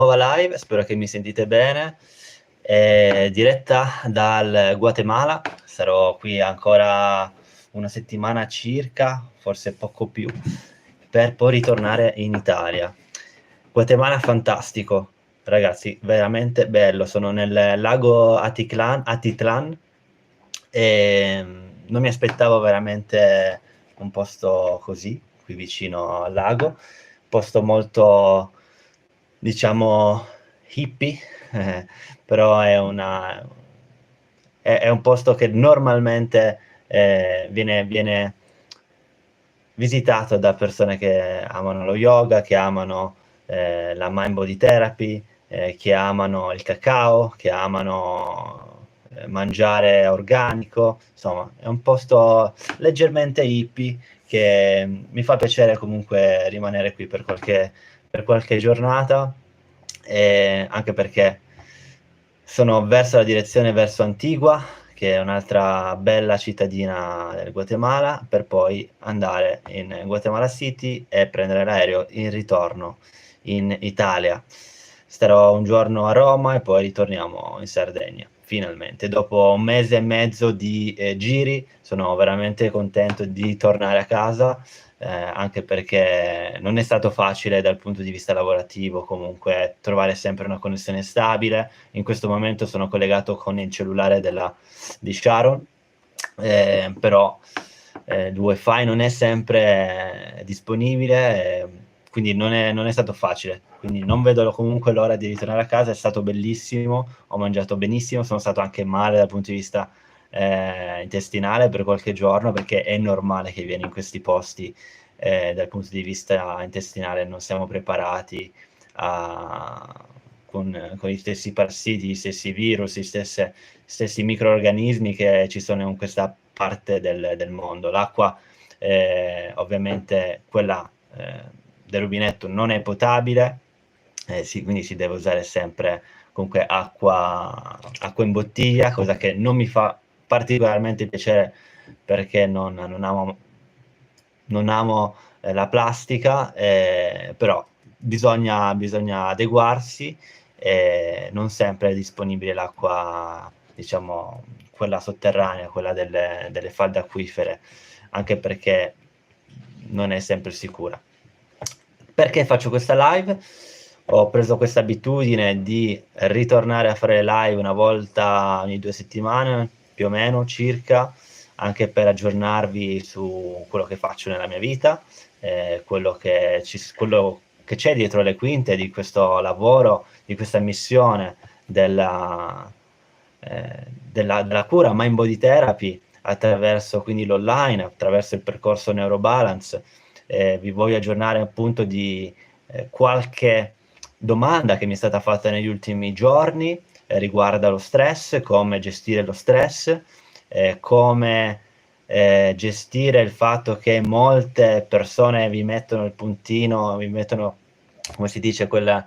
Nuova live, spero che mi sentite bene. Diretta dal Guatemala, sarò qui ancora una settimana circa, forse poco più, per poi ritornare in Italia. Guatemala fantastico, ragazzi, veramente bello. Sono nel lago Atitlan e non mi aspettavo veramente un posto così, qui vicino al lago, posto molto, diciamo, hippie, eh, però è un posto che normalmente viene visitato da persone che amano lo yoga, che amano la mind body therapy, che amano il cacao, che amano mangiare organico, insomma è un posto leggermente hippie che mi fa piacere comunque rimanere qui per qualche giornata, anche perché sono verso la direzione verso Antigua, che è un'altra bella cittadina del Guatemala, per poi andare in Guatemala City e prendere l'aereo in ritorno in Italia. Starò un giorno a Roma e poi ritorniamo in Sardegna, finalmente. Dopo un mese e mezzo di giri, sono veramente contento di tornare a casa, anche perché non è stato facile dal punto di vista lavorativo comunque trovare sempre una connessione stabile. In questo momento sono collegato con il cellulare di Sharon, però il wifi non è sempre disponibile, quindi non è stato facile. Quindi non vedo comunque l'ora di ritornare a casa, è stato bellissimo, ho mangiato benissimo, sono stato anche male dal punto di vista intestinale per qualche giorno, perché è normale che vieni in questi posti dal punto di vista intestinale, non siamo preparati con gli stessi parassiti, gli stessi virus, stessi microorganismi che ci sono in questa parte del mondo. L'acqua, ovviamente, quella del rubinetto non è potabile, quindi si deve usare sempre comunque acqua in bottiglia, cosa che non mi fa particolarmente piacere perché non amo la plastica, però bisogna adeguarsi, non sempre è disponibile l'acqua, diciamo, quella sotterranea, quella delle falde acquifere, anche perché non è sempre sicura. Perché faccio questa live? Ho preso questa abitudine di ritornare a fare live una volta ogni 2 settimane, più o meno, circa, anche per aggiornarvi su quello che faccio nella mia vita, quello che c'è dietro le quinte di questo lavoro, di questa missione della cura mind body therapy attraverso quindi l'online, attraverso il percorso Neurobalance. Vi voglio aggiornare appunto di qualche domanda che mi è stata fatta negli ultimi giorni riguarda lo stress, come gestire lo stress, come gestire il fatto che molte persone vi mettono il puntino, vi mettono, come si dice, quella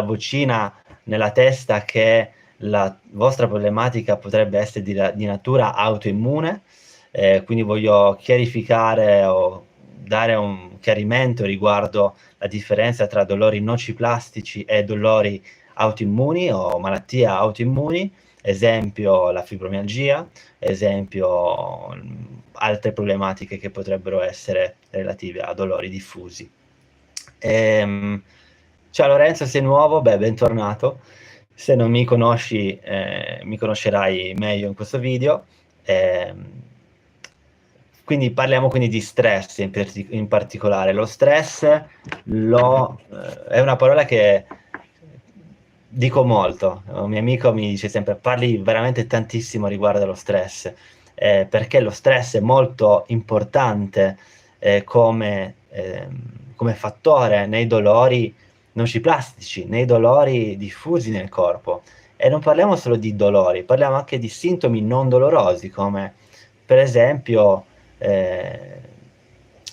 vocina nella testa che la vostra problematica potrebbe essere di natura autoimmune, quindi voglio chiarificare o dare un chiarimento riguardo la differenza tra dolori nociplastici e dolori autoimmuni o malattie autoimmuni, esempio la fibromialgia, esempio altre problematiche che potrebbero essere relative a dolori diffusi. Ciao Lorenzo, sei nuovo? Beh, bentornato. Se non mi conosci, mi conoscerai meglio in questo video. Quindi parliamo quindi di stress in particolare. Lo stress è una parola che dico molto. Un mio amico mi dice sempre parli veramente tantissimo riguardo allo stress, perché lo stress è molto importante come fattore nei dolori nociplastici, nei dolori diffusi nel corpo. E non parliamo solo di dolori, parliamo anche di sintomi non dolorosi, come per esempio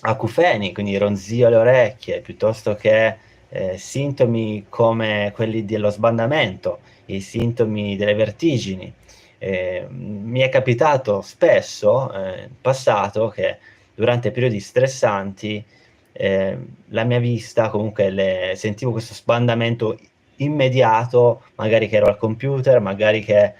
acufeni, quindi ronzio alle orecchie, piuttosto che sintomi come quelli dello sbandamento, i sintomi delle vertigini. Mi è capitato spesso in passato che durante periodi stressanti la mia vista, comunque sentivo questo sbandamento immediato, magari che ero al computer, magari che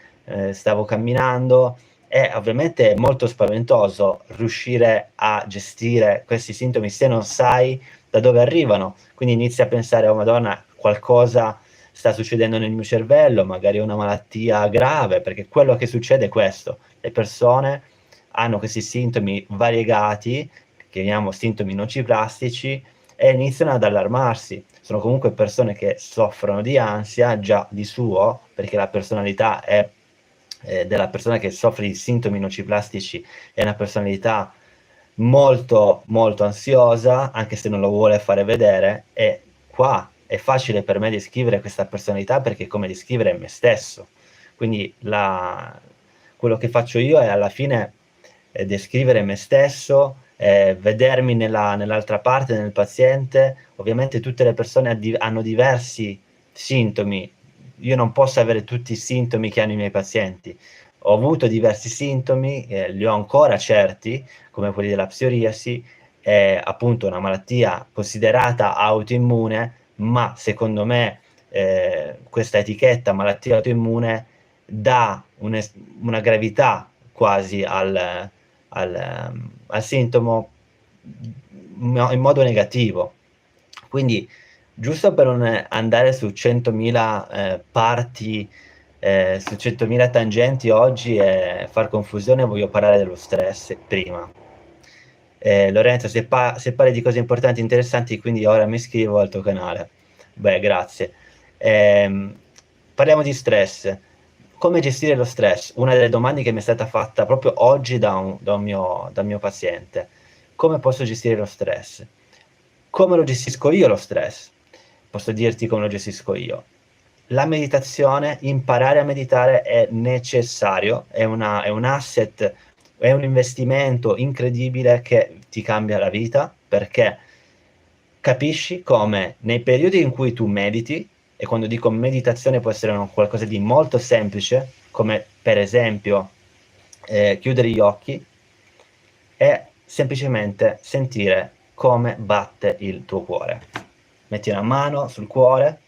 stavo camminando. È ovviamente molto spaventoso riuscire a gestire questi sintomi se non sai da dove arrivano, quindi inizi a pensare: oh Madonna, qualcosa sta succedendo nel mio cervello, magari è una malattia grave, perché quello che succede è questo: le persone hanno questi sintomi variegati, che chiamiamo sintomi nociplastici, e iniziano ad allarmarsi. Sono comunque persone che soffrono di ansia già di suo, perché la personalità della persona che soffre di sintomi nociplastici è una personalità molto molto ansiosa, anche se non lo vuole fare vedere, e qua è facile per me descrivere questa personalità perché è come descrivere me stesso. Quindi quello che faccio io è alla fine descrivere me stesso, vedermi nell'altra parte, nel paziente. Ovviamente tutte le persone hanno diversi sintomi, io non posso avere tutti i sintomi che hanno i miei pazienti. Ho avuto diversi sintomi, li ho ancora certi, come quelli della psoriasi, è appunto una malattia considerata autoimmune, ma secondo me questa etichetta malattia autoimmune dà una gravità quasi al sintomo in modo negativo. Quindi, giusto per non andare su 100.000 parti, su 100.000 tangenti oggi e far confusione, voglio parlare dello stress prima. Lorenzo, se parli di cose importanti e interessanti, quindi ora mi iscrivo al tuo canale. Beh, grazie. Parliamo di stress. Come gestire lo stress? Una delle domande che mi è stata fatta proprio oggi dal mio paziente. Come posso gestire lo stress? Come lo gestisco io lo stress? Posso dirti come lo gestisco io. La meditazione, imparare a meditare è necessario, è un asset, è un investimento incredibile che ti cambia la vita, perché capisci come nei periodi in cui tu mediti, e quando dico meditazione può essere qualcosa di molto semplice, come per esempio chiudere gli occhi e semplicemente sentire come batte il tuo cuore. Metti una mano sul cuore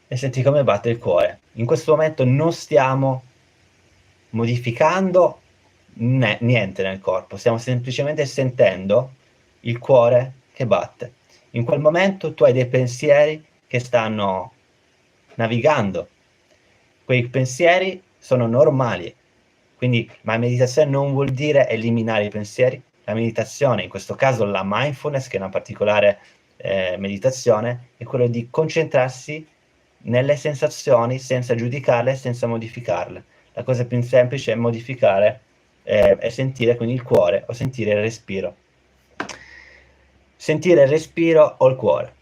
e senti come batte il cuore. In questo momento non stiamo modificando niente nel corpo, stiamo semplicemente sentendo il cuore che batte. In quel momento tu hai dei pensieri che stanno navigando. Quei pensieri sono normali. Quindi la meditazione non vuol dire eliminare i pensieri. La meditazione, in questo caso la mindfulness, che è una particolare meditazione, è quello di concentrarsi nelle sensazioni senza giudicarle, senza modificarle. La cosa più semplice è modificare e sentire quindi il cuore o sentire il respiro. Sentire il respiro o il cuore,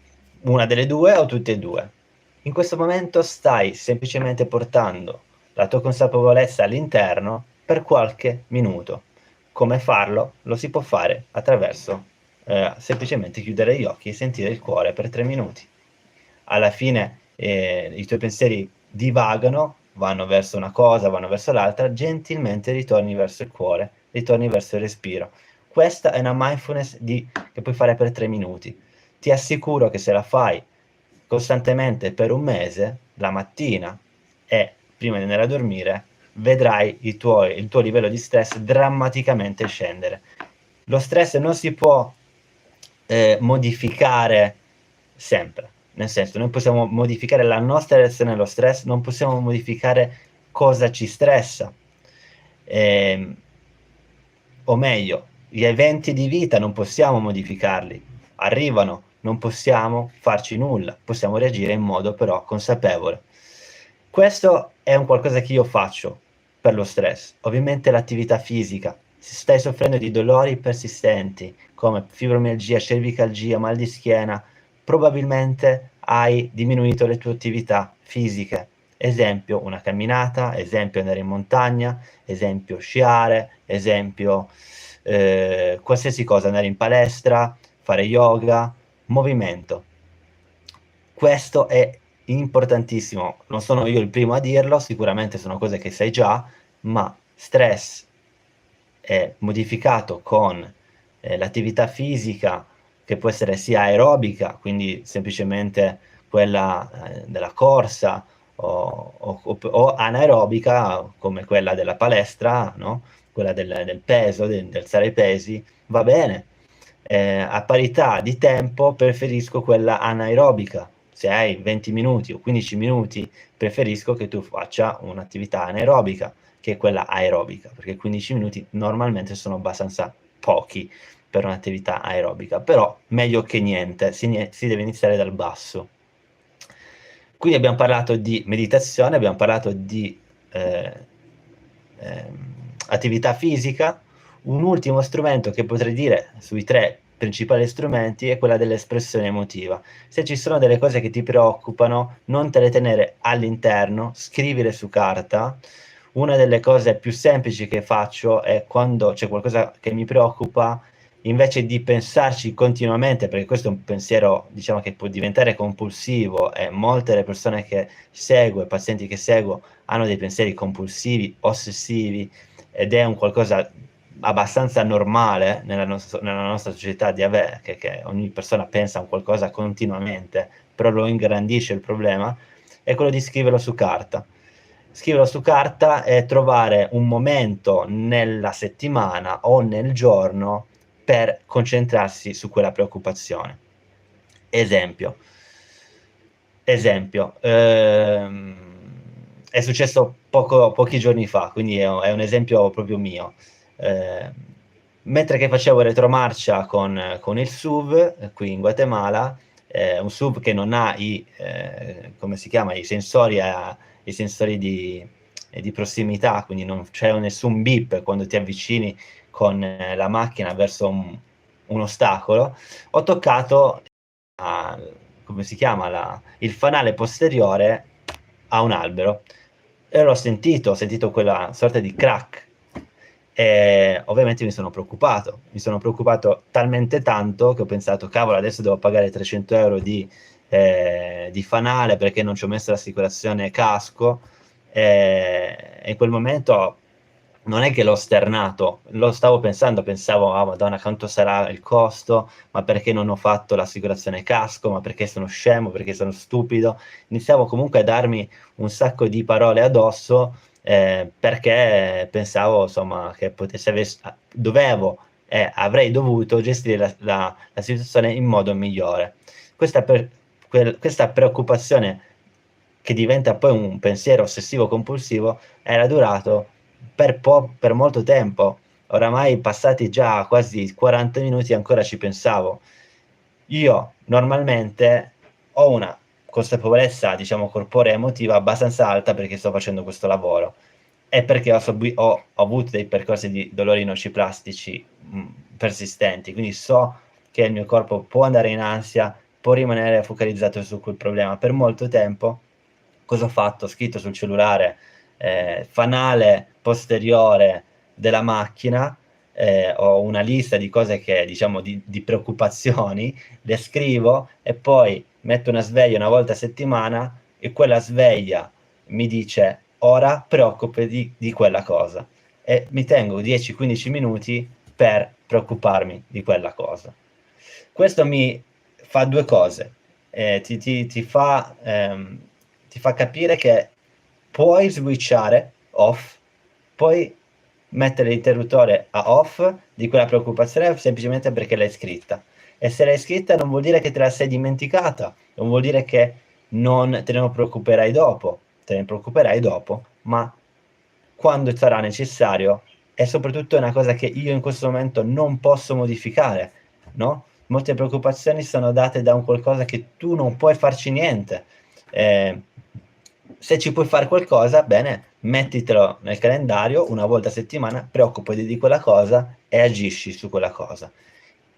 una delle due o tutte e due. In questo momento stai semplicemente portando la tua consapevolezza all'interno per qualche minuto. Come farlo? Lo si può fare attraverso semplicemente chiudere gli occhi e sentire il cuore per 3 minuti. Alla fine i tuoi pensieri divagano, vanno verso una cosa, vanno verso l'altra, gentilmente ritorni verso il cuore, ritorni verso il respiro. Questa è una mindfulness che puoi fare per 3 minuti. Ti assicuro che se la fai costantemente per un mese, la mattina e prima di andare a dormire, vedrai il tuo livello di stress drammaticamente scendere. Lo stress non si può modificare sempre, nel senso, noi possiamo modificare la nostra reazione allo stress, non possiamo modificare cosa ci stressa. O meglio, gli eventi di vita non possiamo modificarli, arrivano, non possiamo farci nulla, possiamo reagire in modo però consapevole. Questo è un qualcosa che io faccio per lo stress. Ovviamente l'attività fisica. Se stai soffrendo di dolori persistenti come fibromialgia, cervicalgia, mal di schiena, probabilmente hai diminuito le tue attività fisiche. Esempio una camminata, esempio andare in montagna, esempio sciare, esempio qualsiasi cosa, andare in palestra, fare yoga, movimento. Questo è importantissimo, non sono io il primo a dirlo, sicuramente sono cose che sai già, ma stress è modificato con l'attività fisica che può essere sia aerobica, quindi semplicemente quella della corsa, o anaerobica come quella della palestra, no? Quella del peso, del alzare i pesi, va bene. A parità di tempo preferisco quella anaerobica. Se hai 20 minuti o 15 minuti, preferisco che tu faccia un'attività anaerobica che quella aerobica, perché 15 minuti normalmente sono abbastanza pochi per un'attività aerobica, però meglio che niente, si deve iniziare dal basso. Quindi abbiamo parlato di meditazione, abbiamo parlato di attività fisica. Un ultimo strumento che potrei dire sui 3 principali strumenti è quella dell'espressione emotiva. Se ci sono delle cose che ti preoccupano, non te le tenere all'interno, scrivile su carta. Una delle cose più semplici che faccio è quando c'è qualcosa che mi preoccupa, invece di pensarci continuamente, perché questo è un pensiero, diciamo, che può diventare compulsivo, e molte delle persone che seguo, i pazienti che seguo, hanno dei pensieri compulsivi, ossessivi, ed è un qualcosa abbastanza normale nella nostra società di avere, che ogni persona pensa a un qualcosa continuamente, però lo ingrandisce il problema, è quello di scriverlo su carta. Scriverlo su carta e trovare un momento nella settimana o nel giorno per concentrarsi su quella preoccupazione. Esempio, è successo pochi giorni fa, quindi è un esempio proprio mio. Ehm, Mentre che facevo retromarcia con il SUV qui in Guatemala, un SUV che non ha come si chiama, i sensori di prossimità, quindi non c'è nessun beep quando ti avvicini con la macchina verso un ostacolo, ho toccato come si chiama, il fanale posteriore a un albero, e ho sentito quella sorta di crack, e ovviamente mi sono preoccupato talmente tanto che ho pensato: cavolo, adesso devo pagare 300 euro di fanale perché non ci ho messo l'assicurazione casco. E in quel momento non è che l'ho sternato, lo stavo pensando, pensavo: ah, madonna, quanto sarà il costo, ma perché non ho fatto l'assicurazione casco, ma perché sono scemo, perché sono stupido. Iniziavo comunque a darmi un sacco di parole addosso, perché pensavo, insomma, che dovevo e avrei dovuto gestire la situazione in modo migliore. Questa preoccupazione, che diventa poi un pensiero ossessivo compulsivo, era durato per molto tempo. Oramai passati già quasi 40 minuti, ancora ci pensavo. Io normalmente ho una consapevolezza, diciamo, corporea emotiva abbastanza alta perché sto facendo questo lavoro, e perché ho avuto dei percorsi di dolori nociplastici persistenti, quindi so che il mio corpo può andare in ansia, può rimanere focalizzato su quel problema per molto tempo. Cosa ho fatto? Ho scritto sul cellulare fanale posteriore della macchina, ho una lista di cose che, diciamo, di preoccupazioni, le scrivo e poi metto una sveglia una volta a settimana, e quella sveglia mi dice: ora preoccupati di quella cosa, e mi tengo 10-15 minuti per preoccuparmi di quella cosa. Questo mi fa due cose: ti fa capire che puoi switchare off, puoi mettere l'interruttore a off di quella preoccupazione semplicemente perché l'hai scritta. E se l'hai scritta non vuol dire che te la sei dimenticata, non vuol dire che non te ne preoccuperai dopo, te ne preoccuperai dopo, ma quando sarà necessario. E soprattutto è una cosa che io in questo momento non posso modificare, no? Molte preoccupazioni sono date da un qualcosa che tu non puoi farci niente. Se ci puoi fare qualcosa, bene, mettitelo nel calendario, una volta a settimana, preoccupati di quella cosa e agisci su quella cosa.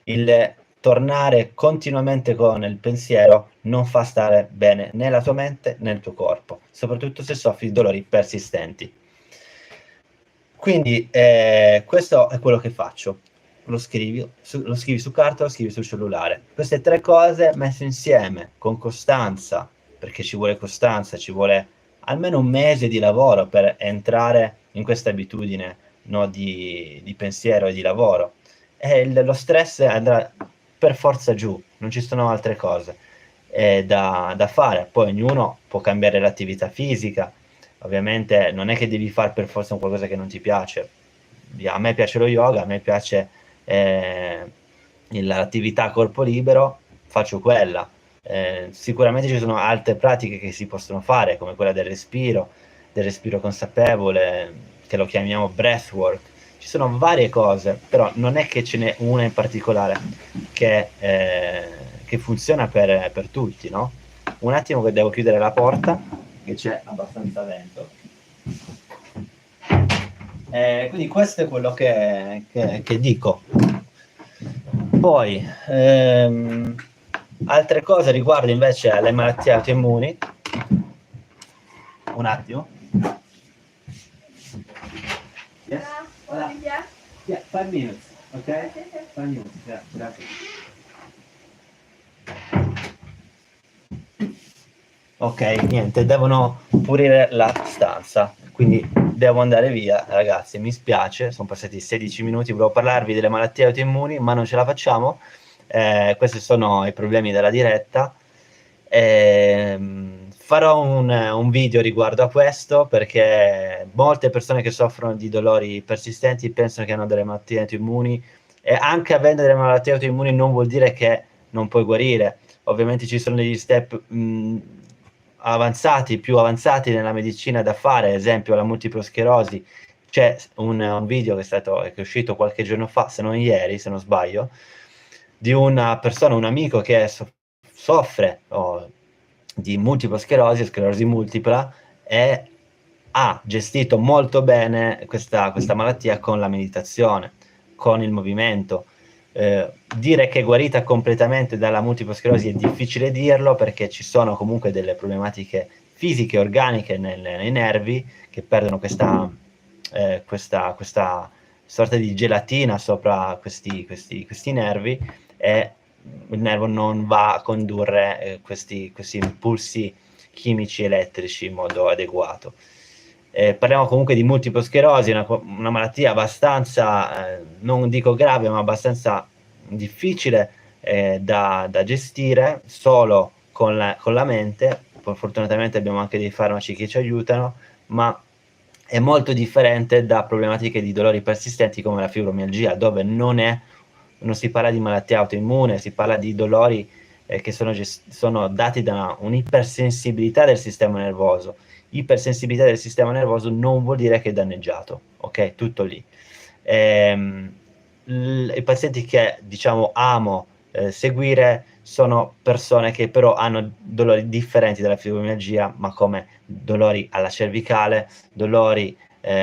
Il tornare continuamente con il pensiero non fa stare bene né la tua mente né il tuo corpo, soprattutto se soffri di dolori persistenti. Quindi questo è quello che faccio. Lo scrivi su carta, lo scrivi sul cellulare. Queste 3 cose messe insieme con costanza, perché ci vuole costanza, ci vuole almeno un mese di lavoro per entrare in questa abitudine, no, di pensiero e di lavoro. E lo stress andrà per forza giù, non ci sono altre cose da fare. Poi ognuno può cambiare l'attività fisica, ovviamente non è che devi fare per forza qualcosa che non ti piace. A me piace lo yoga, a me piace l'attività a corpo libero, faccio quella. Sicuramente ci sono altre pratiche che si possono fare, come quella del respiro consapevole, che lo chiamiamo breathwork. Ci sono varie cose, però non è che ce n'è una in particolare che funziona per tutti, no? Un attimo che devo chiudere la porta, che c'è abbastanza vento. Quindi questo è quello che dico. Poi, altre cose riguardo invece alle malattie autoimmuni. Un attimo. Yes? Yeah, 5 minutes, ok? 5 minutes, yeah, grazie. Ok, niente, devono pulire la stanza, quindi devo andare via, ragazzi, mi spiace, sono passati 16 minuti, volevo parlarvi delle malattie autoimmuni, ma non ce la facciamo. Questi sono i problemi della diretta. Farò un video riguardo a questo, perché molte persone che soffrono di dolori persistenti pensano che hanno delle malattie autoimmuni, e anche avendo delle malattie autoimmuni non vuol dire che non puoi guarire. Ovviamente ci sono degli step più avanzati nella medicina da fare, ad esempio la multipla sclerosi. C'è un video che è uscito qualche giorno fa, se non ieri, se non sbaglio, di una persona, un amico che soffre di multipla sclerosi multipla, e ha gestito molto bene questa malattia con la meditazione, con il movimento. Dire che è guarita completamente dalla multipla sclerosi è difficile dirlo, perché ci sono comunque delle problematiche fisiche e organiche nei nervi, che perdono questa sorta di gelatina sopra questi nervi, e il nervo non va a condurre questi impulsi chimici elettrici in modo adeguato. Parliamo comunque di multipla sclerosi, una malattia abbastanza, non dico grave, ma abbastanza difficile da gestire solo con la mente. Poi fortunatamente abbiamo anche dei farmaci che ci aiutano, ma è molto differente da problematiche di dolori persistenti come la fibromialgia, dove non si parla di malattia autoimmune, si parla di dolori che sono dati da un'ipersensibilità del sistema nervoso. Ipersensibilità del sistema nervoso non vuol dire che è danneggiato, ok? Tutto lì. I pazienti che, diciamo, amo seguire sono persone che però hanno dolori differenti dalla fibromialgia, ma come dolori alla cervicale, dolori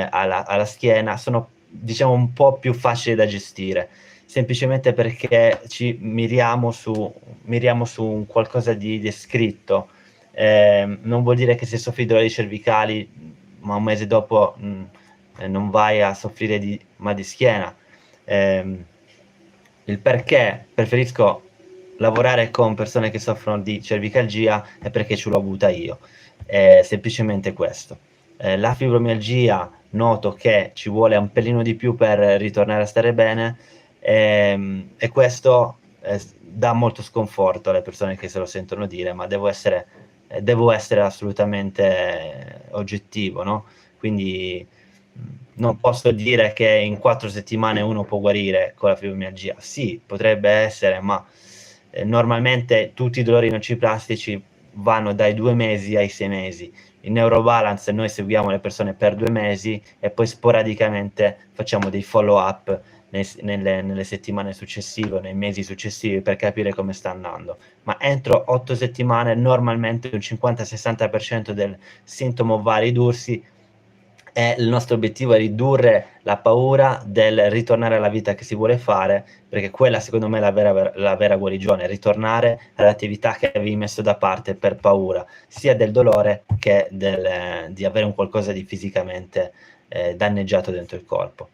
alla schiena, sono, diciamo, un po' più facili da gestire, semplicemente perché ci miriamo su un qualcosa di descritto. Non vuol dire che se soffri di dolori cervicali, ma un mese dopo non vai a soffrire di mal di schiena. Il perché preferisco lavorare con persone che soffrono di cervicalgia è perché ce l'ho avuta io, è semplicemente questo. La fibromialgia noto che ci vuole un pelino di più per ritornare a stare bene, e questo dà molto sconforto alle persone che se lo sentono dire, ma devo essere assolutamente oggettivo, no? Quindi non posso dire che in 4 settimane uno può guarire con la fibromialgia. Sì, potrebbe essere, ma normalmente tutti i dolori nociplastici vanno dai 2 mesi ai 6 mesi. In Neurobalance noi seguiamo le persone per 2 mesi e poi sporadicamente facciamo dei follow up nelle settimane successive, nei mesi successivi, per capire come sta andando. Ma entro 8 settimane normalmente un 50-60% del sintomo va a ridursi, e il nostro obiettivo è ridurre la paura del ritornare alla vita che si vuole fare, perché quella secondo me è la vera guarigione, ritornare all'attività che avevi messo da parte per paura, sia del dolore che di avere un qualcosa di fisicamente danneggiato dentro il corpo.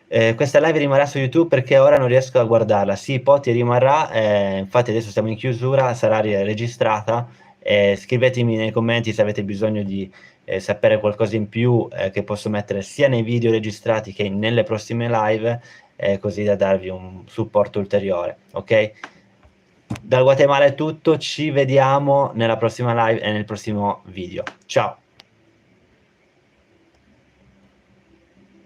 Questa live rimarrà su YouTube perché ora non riesco a guardarla. Sì, Poti rimarrà, infatti adesso siamo in chiusura, sarà registrata. Scrivetemi nei commenti se avete bisogno di sapere qualcosa in più che posso mettere sia nei video registrati che nelle prossime live. così da darvi un supporto ulteriore, ok? Dal Guatemala è tutto, ci vediamo nella prossima live e nel prossimo video. Ciao!